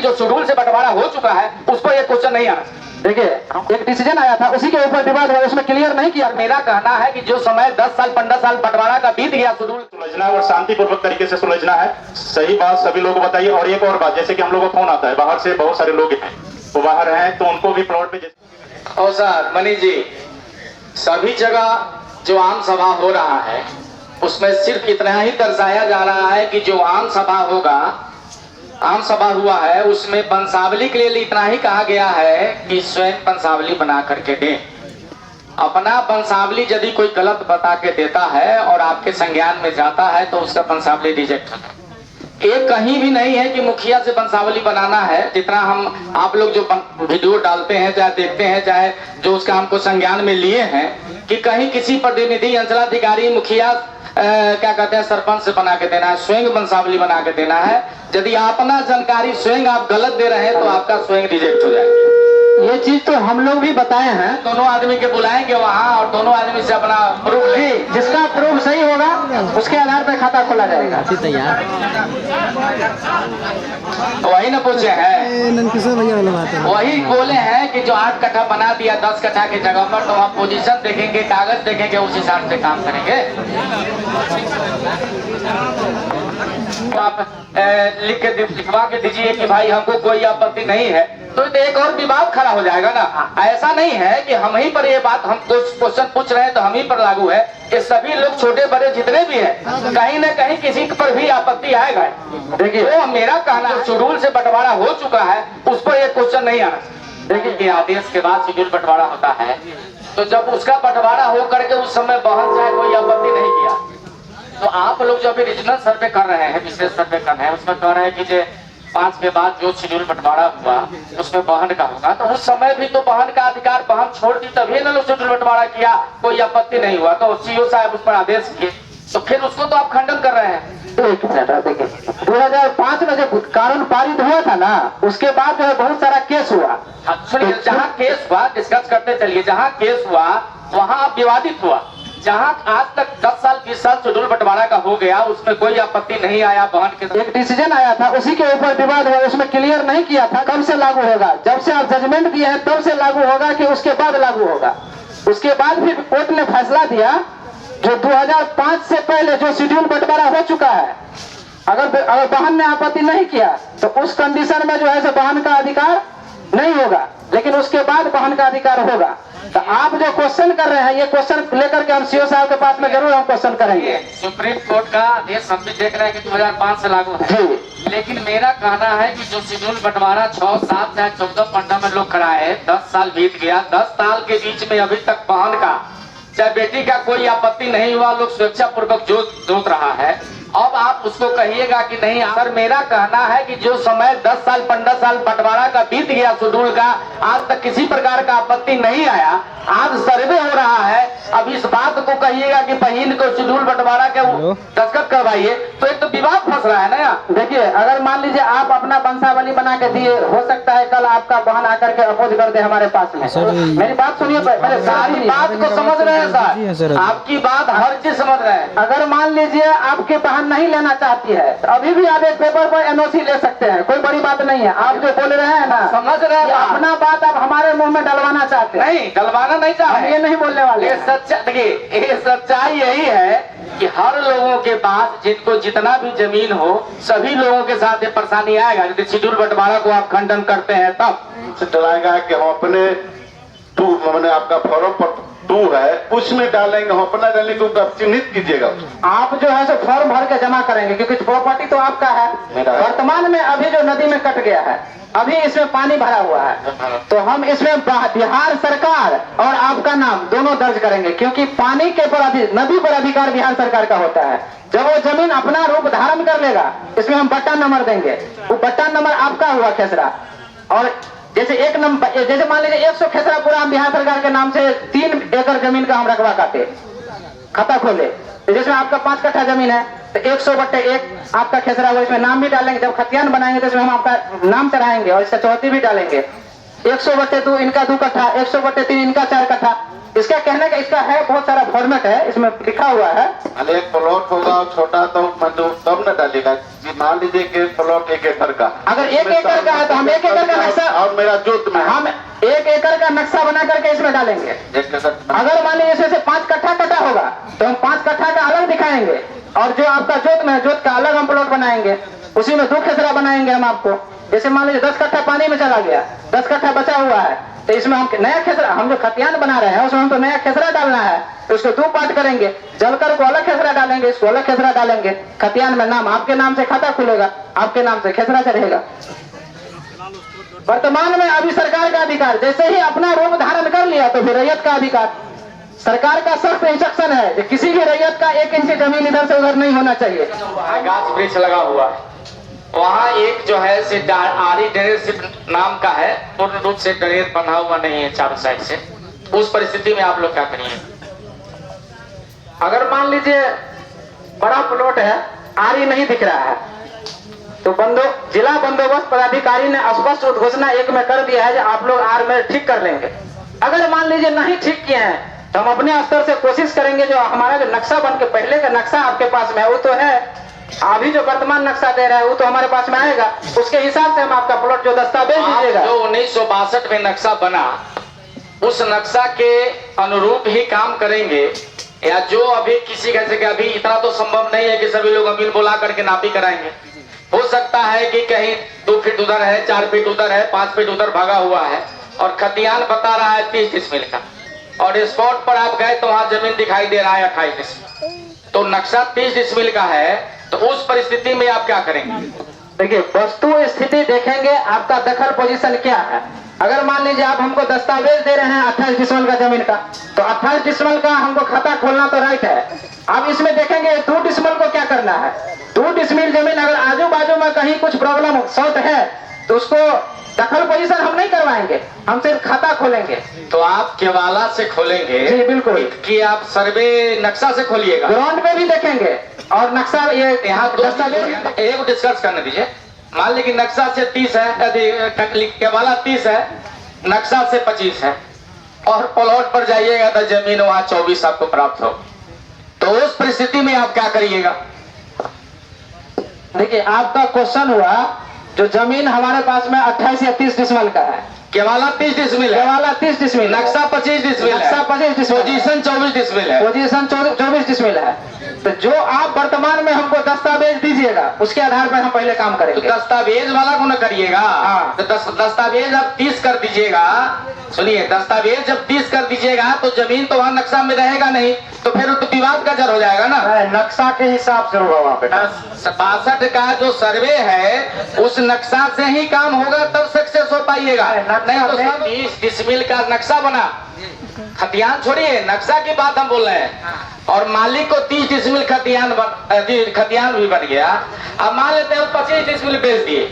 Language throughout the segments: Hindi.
जो शेड्यूल से बंटवारा हो चुका है उस पर एक क्वेश्चन नहीं आना। देखिए एक डिसीजन आया था, उसी के ऊपर विवाद हुआ, उसमें क्लियर नहीं किया। मेरा कहना है कि जो समय 10 साल 15 साल बंटवारा का बीत गया, शेड्यूल सुलझना और शांतिपूर्वक तरीके से सुलझना है। सही बात सभी लोग को बताइए। और एक और बात, जैसे कि हम लोगों को फोन आता है बाहर से, बहुत सारे लोग हैं वो बाहर हैं, तो उनको भी प्लॉट पे और सर मनीष जी, सभी जगह जो आम सभा हो रहा है उसमें सिर्फ इतना ही दर्शाया जा रहा है कि जो आम सभा होगा, आम सभा हुआ है उसमें वंशावली के लिए इतना ही कहा गया है कि स्वयं वंशावली बना करके दें। अपना वंशावली यदि कोई गलत बता के देता है और आपके संज्ञान में जाता है तो उसका वंशावली रिजेक्ट होता है। एक कहीं भी नहीं है कि मुखिया से वंशावली बनाना है। जितना हम आप लोग जो वीडियो डालते हैं, चाहे देखते हैं, चाहे जो उसका हमको संज्ञान में लिए हैं, कि कहीं किसी प्रतिनिधि, अंचलाधिकारी, मुखिया क्या कहते हैं, सरपंच से बना के देना है, स्वयं वंशावली बना के देना है। यदि अपना जानकारी स्वयं आप गलत दे रहे हैं तो आपका स्वयं रिजेक्ट हो जाएगा। ये चीज तो हम लोग भी बताए हैं। दोनों आदमी के बुलाएंगे वहाँ और दोनों आदमी से अपना प्रूफ ले, जिसका प्रूफ सही होगा उसके आधार पर खाता खोला जाएगा। वही न पूछे हैं, वही बोले हैं कि जो 8 कट्ठा बना दिया 10 कट्ठा की जगह पर, तो आप पोजीशन देखेंगे, कागज देखेंगे, उस हिसाब से काम करेंगे। तो आप लिखवा के दीजिए कि भाई हमको कोई आपत्ति नहीं है, तो एक और विवाद खड़ा हो जाएगा ना। ऐसा नहीं है कि हम ही पर ये बात, हम कुछ क्वेश्चन पूछ रहे हैं तो हम ही पर लागू है। ये सभी लोग छोटे बड़े जितने भी हैं, कहीं न कहीं किसी पर भी आपत्ति आएगा। देखिए वो मेरा कहना है, शेड्यूल से बंटवारा हो चुका है उस पर एक क्वेश्चन नहीं आना। देखिए कि आदेश के बाद शेड्यूल बंटवारा होता है, तो जब उसका बंटवारा हो करके उस समय बहन चाहे कोई आपत्ति नहीं किया, तो आप लोग जो अभी रीजनल सर्वे कर रहे हैं, विशेष सर्वे कर रहे हैं, उसमें कह रहे हैं कि जो 5 के बाद जो शेड्यूल बंटवारा हुआ उसमें बहन का होगा, तो उस समय भी तो बहन का अधिकार, बहन छोड़ दी तभी ना लोग शेड्यूल बंटवारा किया, कोई आपत्ति नहीं हुआ, तो सीओ साहब उस पर आदेश किए, तो फिर उसको तो आप खंडन कर रहे हैं। 2005 में जब कानून पारित हुआ था ना, उसके बाद जो है बहुत सारा केस हुआ। सुनिए, जहाँ केस हुआ डिस्कस करते चलिए, जहाँ केस हुआ वहाँ विवादित हुआ। जहाँ आज तक 10 साल 20 साल शेड्यूल बंटवारा का हो गया, उसमें कोई आपत्ति नहीं आया। बहन के एक डिसीजन आया था, उसी के ऊपर विवाद हुआ, उसमें क्लियर नहीं किया था कब से लागू होगा। जब से आप जजमेंट दिए हैं तब से लागू होगा कि उसके बाद लागू होगा। उसके बाद भी कोर्ट ने फैसला दिया, जो 2005 से पहले जो शेड्यूल बंटवारा हो चुका है, अगर बहन ने आपत्ति नहीं किया तो उस कंडीशन में जो है बहन का अधिकार नहीं होगा, लेकिन उसके बाद बहन का अधिकार होगा। तो आप जो क्वेश्चन कर रहे हैं, ये क्वेश्चन लेकर के हम सीओ साहब के पास में जरूर हम क्वेश्चन करेंगे। सुप्रीम कोर्ट का आदेश हम भी देख रहे हैं कि 2005 से लागू है, लेकिन मेरा कहना है कि जो शेड्यूल बंटवारा 6, 7 चाहे 14, 15 में लोग कराए, 10 साल बीत गया, 10 साल के बीच में अभी तक बहन का चाहे बेटी का कोई आपत्ति नहीं हुआ, लोग स्वेच्छा पूर्वक जोत रहा है। अब आप उसको कहिएगा कि नहीं। सर मेरा कहना है कि जो समय 10 साल 15 साल बंटवारा का बीत गया शेड्यूल का, आज तक किसी प्रकार का आपत्ति नहीं आया, आज सर्वे हो रहा है, अब इस बात को कहिएगा कि बहन को शेड्यूल बंटवारा के दस्तखत करवाइए, तो एक तो विवाद फंस रहा है ना यार। देखिए अगर मान लीजिए आप अपना वंशावली बना के दिए, हो सकता है कल आपका बहन आकर के अपोज कर दे हमारे पास में। मेरी बात सुनिए पहले, सारी बात को समझ रहे हैं सर, आपकी बात हर चीज समझ रहे हैं। अगर मान लीजिए आपके बहन नहीं लेना चाहती है तो अभी भी आप एक पेपर पर एनओसी ले सकते हैं, कोई बड़ी बात नहीं है। आप जो बोल रहे हैं ना, समझ रहे हैं, अपना बात आप हमारे मुंह में डलवाना चाहते हैं। नहीं डलवाना नहीं चाहते, ये नहीं बोलने वाले। ये सच्चाई यही है कि हर लोगों के पास जिनको जितना भी जमीन हो, सभी लोगों के साथ ये परेशानी आएगा। यदि शेड्यूल बंटवारा को आप खंडन करते हैं तब डलाएगा कि हम अपने मैंने आपका फॉर्म पर 2 है उसमें डालेंगे, हम अपना डालेंगे तो आप चिन्हित कीजिएगा। आप जो है फॉर्म भर के जमा करेंगे, क्योंकि प्रॉपर्टी तो आपका है। वर्तमान में अभी जो नदी में कट गया है, अभी इसमें पानी भरा हुआ है, तो हम इसमें बिहार सरकार और आपका नाम दोनों दर्ज करेंगे, क्योंकि पानी के नदी पर अधिकार बिहार सरकार का होता है। जब वो जमीन अपना रूप धारण कर लेगा, इसमें हम बट्टा नंबर देंगे, वो बट्टा नंबर आपका हुआ खेसरा। और जैसे एक नंबर, जैसे मान लीजिए 100 खेसरा पूरा हम बिहार सरकार के नाम से 3 एकड़ जमीन का हम रकबा काटे, खाता खोले, तो जिसमें आपका 5 कट्ठा जमीन है तो 100/1 आपका खेसरा हुआ, इसमें नाम भी डालेंगे। जब खतियान बनाएंगे तो इसमें हम आपका नाम चढ़ाएंगे और इसका चौथी भी डालेंगे। 100/2 इनका 2 कट्ठा, 100/3 इनका 4 कट्ठा। इसका कहने का इसका है बहुत सारा फॉर्मेट है, इसमें लिखा हुआ है। एक प्लॉट होगा छोटा तो मतलब तब न डालेगा। मान लीजिए कि प्लॉट 1 एकड़ का, अगर 1 एकड़ का है तो 1 एकड़ का नक्शा और मेरा जोत में हम 1 एकड़ का नक्शा बना करके इसमें डालेंगे। अगर मान लीजिए इसमें से 5 कट्ठा कटा होगा तो हम 5 कट्ठा का अलग दिखाएंगे, और जो आपका जोत में है जोत का अलग हम प्लॉट बनाएंगे, उसी में 2 खेसरा बनाएंगे हम आपको। जैसे मान लीजिए 10 कट्ठा पानी में चला गया, 10 कट्ठा बचा हुआ है, तो इसमें हम नया खेसरा, हम जो खतियान बना रहे हैं उसमें हम तो नया खेसरा डालना है, तो उसको 2 पार्ट करेंगे। जलकर को अलग खेसरा डालेंगे, इसको अलग खेसरा डालेंगे। खतियान में नाम आपके नाम से खाता खुलेगा, आपके नाम से खेसरा चढ़ेगा। वर्तमान में अभी सरकार का अधिकार जैसे ही अपना रूप धारण कर लिया तो फिर रैयत का अधिकार, सरकार का सख्त इंस्ट्रक्शन है कि किसी भी रैयत का 1 इंच जमीन इधर से उधर नहीं होना चाहिए। गाछ वृक्ष लगा हुआ है, वहाँ एक जो है से आरी डरेर सिर्फ नाम का है, पूर्ण रूप से डरेर बना हुआ नहीं है चारों साइड से। उस परिस्थिति में आप लोग क्या करिए? अगर मान लीजिए बड़ा प्लॉट है, आरी नहीं दिख रहा है, तो जिला बंदोबस्त पदाधिकारी ने स्पष्ट घोषणा 1 में कर दिया है कि आप लोग आर में ठीक कर लेंगे। अगर मान लीजिए नहीं ठीक किए हैं तो हम अपने स्तर से कोशिश करेंगे, जो हमारा जो नक्शा बन के पहले का नक्शा आपके पास में है वो तो है, अभी जो वर्तमान नक्शा दे रहा है वो तो हमारे पास में आएगा, उसके हिसाब से हम आपका प्लॉट जो दस्तावेज दीजिएगा। जो 1962 में नक्शा बना उस नक्शा के अनुरूप ही काम करेंगे, या जो अभी किसी कैसे कि अभी इतना तो संभव नहीं है कि सभी लोग अमीन बोला करके नापी कराएंगे। हो सकता है कि कहीं 2 फीट उधर है, 4 फीट उधर है, 5 फीट उधर भागा हुआ है, और खतियान बता रहा है 30 डिसमिल का, और स्पॉट पर आप गए तो वहां जमीन दिखाई दे रहा है 28 डिसमिल, तो नक्शा 30 डिसमिल का है, तो उस परिस्थिति में आप क्या करेंगे? देखिए, वस्तु स्थिति देखेंगे, आपका दखल पोजीशन क्या है। अगर मान लीजिए आप हमको दस्तावेज दे रहे हैं 28 डिसमिल का जमीन का, तो 28 डिसमिल का हमको खाता खोलना तो राइट है। अब इसमें देखेंगे 2 डिसमिल को क्या करना है। 2 डिसमिल जमीन अगर आजू बाजू में कहीं कुछ प्रॉब्लम शॉर्ट है तो उसको दखल पोजीशन हम नहीं करवाएंगे, हम सिर्फ खाता खोलेंगे। तो आप केवाला से खोलेंगे? जी बिल्कुल। कि आप सर्वे नक्शा से खोलिएगा? ग्राउंड में भी देखेंगे और नक्शा ये यहाँ एक डिस्कस करने दीजिए। मान लीजिए नक्शा से 30 है, केवाला 30 है, नक्शा से 25 है, और प्लॉट पर जाइएगा तो जमीन वहां 24 आपको प्राप्त हो, तो उस परिस्थिति में आप क्या करिएगा? देखिए, आपका क्वेश्चन हुआ जो जमीन हमारे पास में 28 या 30 डिसमिल का है, केवाला 30 डिसमिल है, केवाला 30 डिसमिल, नक्शा 25 डिसमिल, नक्शा 25 डिसमिल, पोजीशन 24 डिसमिल है, पोजीशन 24 डिसमिल है। तो जो आप वर्तमान में हमको दस्तावेज दीजिएगा उसके आधार पर हम पहले काम करेंगे। तो दस्तावेज वाला को न करिएगा। हाँ। तो दस्तावेज आप 30 कर दीजिएगा। सुनिए, दस्तावेज जब 30 कर दीजिएगा तो जमीन तो वहाँ नक्शा में रहेगा नहीं, तो फिर तो विवाद का जड़ हो जाएगा ना। नक्शा के हिसाब से होगा वहाँ पे। 62 का जो सर्वे है उस नक्शा से ही काम होगा, तब सक्सेस हो पाइएगा। नहीं तो 30 डिसमिल का नक्शा बना, खतियान छोड़िए, नक्शा की बात हम बोल रहे हैं, और मालिक को 30 डिसमिल खतियान भी बन गया। अब मान लेते हैं 25 डिसमिल बेच दिए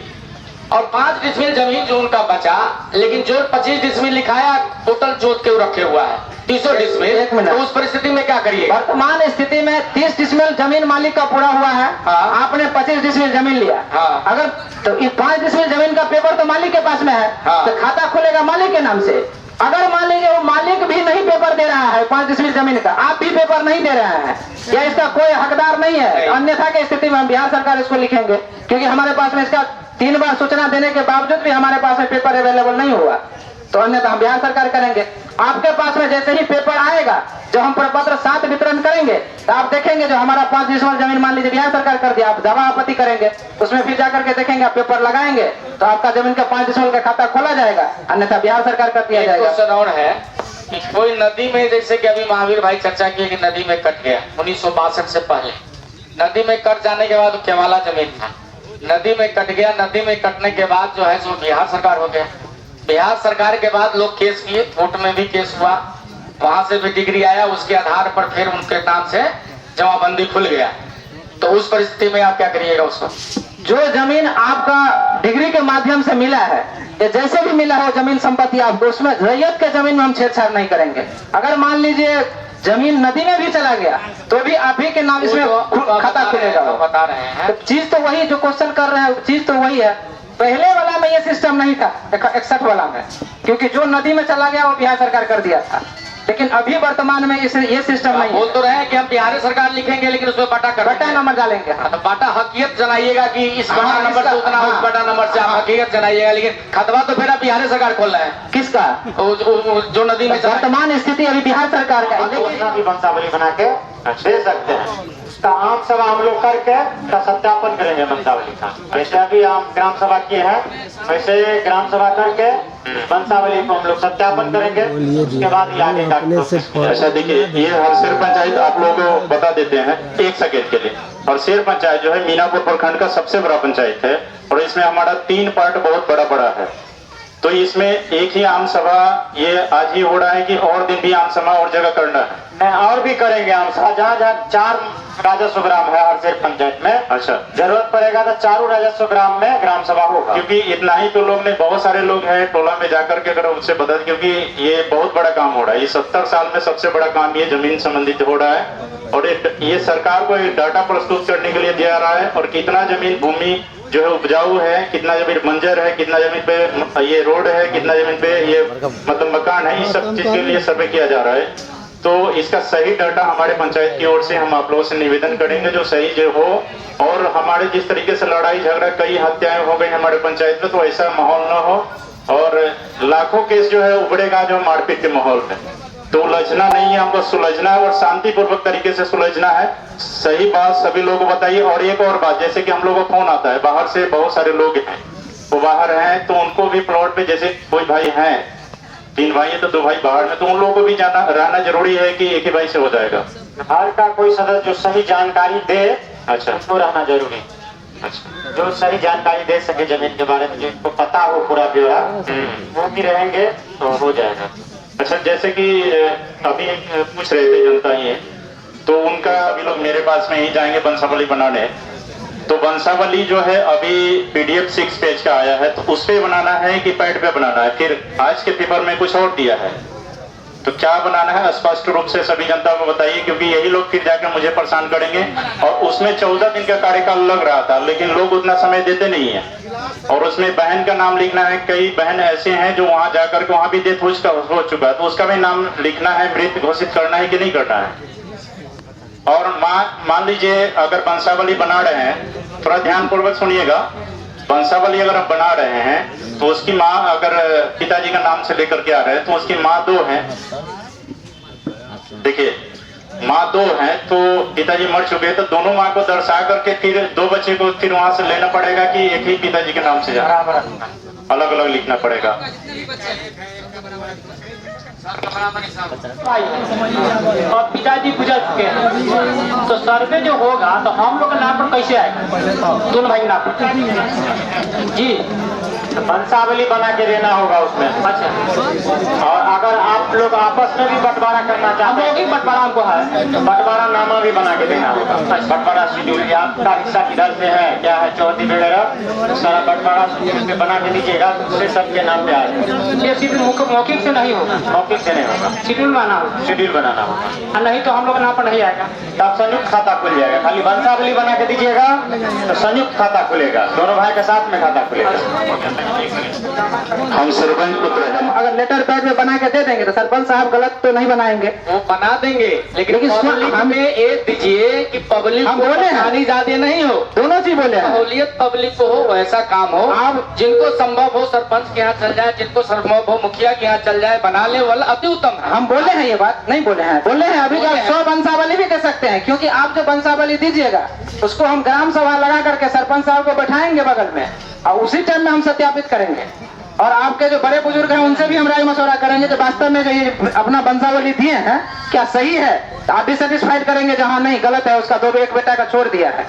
और 5 डिसमिल जमीन जो उनका बचा, लेकिन जो 25 डिसमिल लिखाया टोटल जोत के रखे हुआ है 300 डिसमिल, तो उस परिस्थिति में क्या करिए? वर्तमान स्थिति में 30 डिसमिल जमीन मालिक का पूरा हुआ है। हाँ। आपने 25 डिसमिल जमीन लिया। हाँ। अगर तो 5 डिसमिल जमीन का पेपर तो मालिक के पास में है। हाँ। तो खाता खुलेगा मालिक के नाम से। अगर मान लीजिए वो मालिक भी नहीं पेपर दे रहा है 5 डिसमिल जमीन का, आप भी पेपर नहीं दे रहे हैं या इसका कोई हकदार नहीं है, अन्यथा की स्थिति में हम बिहार सरकार इसको लिखेंगे, क्योंकि हमारे पास में इसका 3 बार सूचना देने के बावजूद भी हमारे पास में पेपर अवेलेबल नहीं हुआ, तो अन्यथा हम बिहार सरकार करेंगे। आपके पास में जैसे ही पेपर आएगा, जो हम प्रपत्र 7 वितरण करेंगे, तो आप देखेंगे जो हमारा 5 डिसमिल जमीन मान लीजिए बिहार सरकार कर दिया, आप जमा आपत्ति करेंगे, उसमें फिर जाकर के देखेंगे, आप पेपर लगाएंगे तो आपका जमीन का 5 डिसमिल का खाता खोला जाएगा, अन्यथा बिहार सरकार कर दिया जाएगा। क्वेश्चन और है कि कोई नदी में, जैसे कि अभी महावीर भाई चर्चा किए कि नदी में कट गया 1962 से पहले, नदी में कट जाने के बाद केवाला जमीन था, नदी में कट गया, नदी में कटने के बाद जो है सो बिहार सरकार हो गया। बिहार सरकार के बाद लोग केस किए, कोर्ट में भी केस हुआ, वहां से भी डिग्री आया, उसके आधार पर फिर उनके नाम से जमाबंदी खुल गया। तो उस परिस्थिति में आप क्या करिएगा? उसको जो जमीन आपका डिग्री के माध्यम से मिला है या जैसे भी मिला हो जमीन संपत्ति आपको, उसमें रैयत के जमीन में हम छेड़छाड़ नहीं करेंगे। अगर मान लीजिए जमीन नदी में भी चला गया तो भी आप ही के नाम इसमें खाता खुलेगा। बता रहे हैं चीज तो वही, जो क्वेश्चन कर रहे हैं चीज तो वही है। पहले वाला में ये सिस्टम नहीं था 61 वाला में, क्योंकि जो नदी में चला गया वो बिहार सरकार कर दिया था। लेकिन अभी वर्तमान में ये सिस्टम नहीं बोल है। तो रहे हैं कि हम बिहार सरकार लिखेंगे लेकिन उसमें बाटा कर बटा नंबर डालेंगे। तो बाटा हकीकत जनाइएगा कि इस बटा हाँ, नंबर से उतना हाँ। उस बटा नंबर से आप हकीकत जनाइएगा, लेकिन खतवा तो फिर आप बिहार सरकार खोल रहे हैं। किसका? जो नदी में वर्तमान स्थिति अभी बिहार सरकार का है। योजना भी वंशावली बना के दे सकते हैं। इसका आम सभा हम लोग करके इसका सत्यापन करेंगे वंशावली का। जैसे अभी हम ग्राम सभा किए हैं वैसे ग्राम सभा करके वंशावली को हम लोग सत्यापन करेंगे, उसके बाद ही आगे का अच्छा देखिए, ये हरसेर पंचायत आप लोगों को बता देते हैं एक सेकेंड के लिए। हरसेर पंचायत जो है मीनापुर प्रखंड का सबसे बड़ा पंचायत है और इसमें हमारा 3 पार्ट बहुत बड़ा बड़ा है। तो इसमें एक ही आम सभा ये आज ही हो रहा है कि और दिन भी आम सभा और जगह करना है? और भी करेंगे आम सभा। जहाँ जहाँ 4 राजस्व ग्राम है हरसेर पंचायत में, अच्छा, जरूरत पड़ेगा तो 4 राजस्व ग्राम में ग्राम सभा होगा। क्योंकि इतना ही तो लोग ने, बहुत सारे लोग हैं टोला में जाकर के अगर उनसे बता, क्योंकि ये बहुत बड़ा काम हो रहा है। ये 70 साल में सबसे बड़ा काम ये जमीन संबंधित हो रहा है और ये सरकार को एक डाटा प्रस्तुत करने के लिए दिया रहा है और कितना जमीन भूमि जो है उपजाऊ है, कितना जमीन बंजर है, कितना जमीन पे ये रोड है, कितना जमीन पे ये मतलब मकान है, इस सब चीज के लिए सर्वे किया जा रहा है। तो इसका सही डाटा हमारे पंचायत की ओर से हम आप लोगों से निवेदन करेंगे जो सही जो हो। और हमारे जिस तरीके से लड़ाई झगड़ा, कई हत्याएं हो गई हमारे पंचायत में, तो ऐसा माहौल न हो और लाखों केस जो है उभरेगा जो मारपीट के माहौल में। तो उलझना नहीं है, हमको सुलझना है और शांति पूर्वक तरीके से सुलझना है। सही बात सभी लोगों को बताइए। और एक और बात, जैसे कि हम लोगों को फोन आता है बाहर से, बहुत सारे लोग हैं वो बाहर हैं, तो उनको भी प्लॉट पे जैसे कोई भाई हैं, 3 भाई है तो 2 भाई बाहर में, तो उन लोगों को भी जाना रहना जरूरी है कि एक ही भाई से हो जाएगा? हर का कोई सदस्य जो सही जानकारी दे, अच्छा, उसको रहना जरूरी। अच्छा, जो सही जानकारी दे सके जमीन के बारे में, जिनको पता हो पूरा ब्यौरा, वो भी रहेंगे तो हो जाएगा। अच्छा, जैसे कि अभी पूछ रहे थे जनता ही है, तो उनका अभी लोग मेरे पास में ही जाएंगे वंशावली बनाने। तो वंशावली जो है अभी PDF 6 पेज का आया है, तो उस पे बनाना है कि पैड पे बनाना है? फिर आज के पेपर में कुछ और दिया है, तो क्या बनाना है स्पष्ट रूप से सभी जनता को बताइए, क्योंकि यही लोग फिर जाकर मुझे परेशान करेंगे। और उसमें 14 दिन का कार्यकाल लग रहा था, लेकिन लोग उतना समय देते नहीं है। और उसमें बहन का नाम लिखना है, कई बहन ऐसे हैं जो वहां जाकर के वहां भी डेथ हो चुका है, तो उसका भी नाम लिखना है, मृत घोषित करना है कि नहीं करना है। और मान लीजिए अगर वंशावली बना रहे हैं, थोड़ा ध्यान पूर्वक सुनिएगा, वंशावली अगर आप बना रहे हैं तो उसकी माँ अगर पिताजी का नाम से लेकर के आ रहे हैं तो उसकी माँ 2 हैं। देखिए, माँ 2 हैं तो पिताजी मर चुके हैं, तो दोनों माँ को दर्शा करके फिर 2 बच्चे को फिर वहां से लेना पड़ेगा कि एक ही पिताजी के नाम से जाना, अलग अलग लिखना पड़ेगा? और पिताजी गुजर चुके हैं तो सर्वे जो होगा तो हम लोग के नाम पर कैसे आएगा? दोनों भाई नाम पर जी वंशावली बना के देना होगा उसमें। अच्छा, और अगर आप लोग आपस में भी बंटवारा करना चाहते हैं, बंटवारा हमको है तो बंटवारा नामा भी बना के देना होगा। बंटवारा शेड्यूल, आपका हिस्सा किधर से है, क्या है, चौथी वगैरह सारा बंटवारा शेड्यूल पे बना के दीजिएगा, उससे सबके नाम पे आएगा। ये शेड्यूल मौखिक से नहीं होगा, मौखिक से नहीं होगा, शेड्यूल बनाना होगा, शेड्यूल बनाना होगा, नहीं तो हम लोग नाम पर नहीं आएगा। तब संयुक्त खाता खुल जाएगा। खाली वंशावली बना के दीजिएगा तो संयुक्त खाता खुलेगा, दोनों भाई के साथ में खाता खुलेगा। हम सरपंच पुत्र हैं। अगर लेटर पैड में बना के दे देंगे तो सरपंच साहब गलत तो नहीं बनाएंगे? वो बना देंगे, लेकिन पब्लिक हमें ये दीजिए कि पब्लिक हम बोले हैं आनी ज्यादा नहीं हो, दोनों चीज बोले हैं। सहूलियत पब्लिक को हो, वैसा काम हो। आप जिनको संभव हो सरपंच के यहाँ चल जाए, जिनको संभव हो मुखिया के यहाँ चल जाए, बना ले, वाला अति उत्तम है। हम बोले हैं, ये बात नहीं बोले हैं, बोले हैं अभी तो 100 वंशावली भी दे सकते हैं, क्योंकि आप जो वंशावली दीजिएगा उसको हम ग्राम सभा लगा करके सरपंच साहब को बैठाएंगे बगल में और उसी टाइम में हम सत्यापित करेंगे। और आपके जो बड़े बुजुर्ग हैं उनसे भी हम राय मशवरा करेंगे कि वास्तव में जो ये अपना वंशावली दिए हैं क्या सही है, तो आप भी सेटिस्फाइड करेंगे, जहाँ नहीं गलत है उसका 2 एक बेटा का छोड़ दिया है।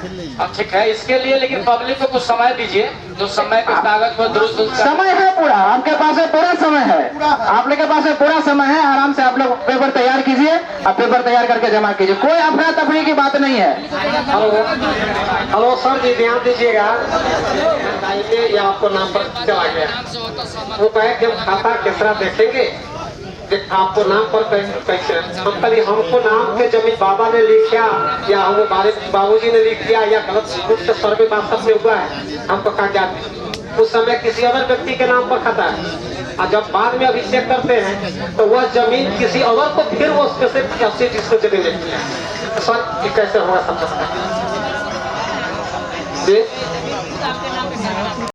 ठीक है, इसके लिए लेकिन पब्लिक को कुछ समय दीजिए, जो समय के कागज पर दुरुस्त समय है पूरा, आपके पास है पूरा समय है, आप लोग के पास है पूरा समय है, आराम से आप लोग पेपर तैयार कीजिए, आप पेपर तैयार करके जमा कीजिए, कोई अफरा तफरी की बात नहीं है। हेलो सर जी, ध्यान दीजिएगा, ये आपको नाम पर चला गया, वो कहे कि हम खाता किसरा देखेंगे, आपको नाम पर कैसे, हम कभी हमको नाम के जमीन बाबा ने लिखा या हमारे बाबूजी ने लिख दिया या गलत रूप से सर्वे बात में हुआ है, हमको कागजात उस समय किसी और व्यक्ति के नाम पर खाता है, और जब बाद में अभिषेक करते हैं तो वह जमीन किसी और को फिर वो उसमें से 80% जमीन देती है। सर ये कैसे होगा समझ सकते हैं?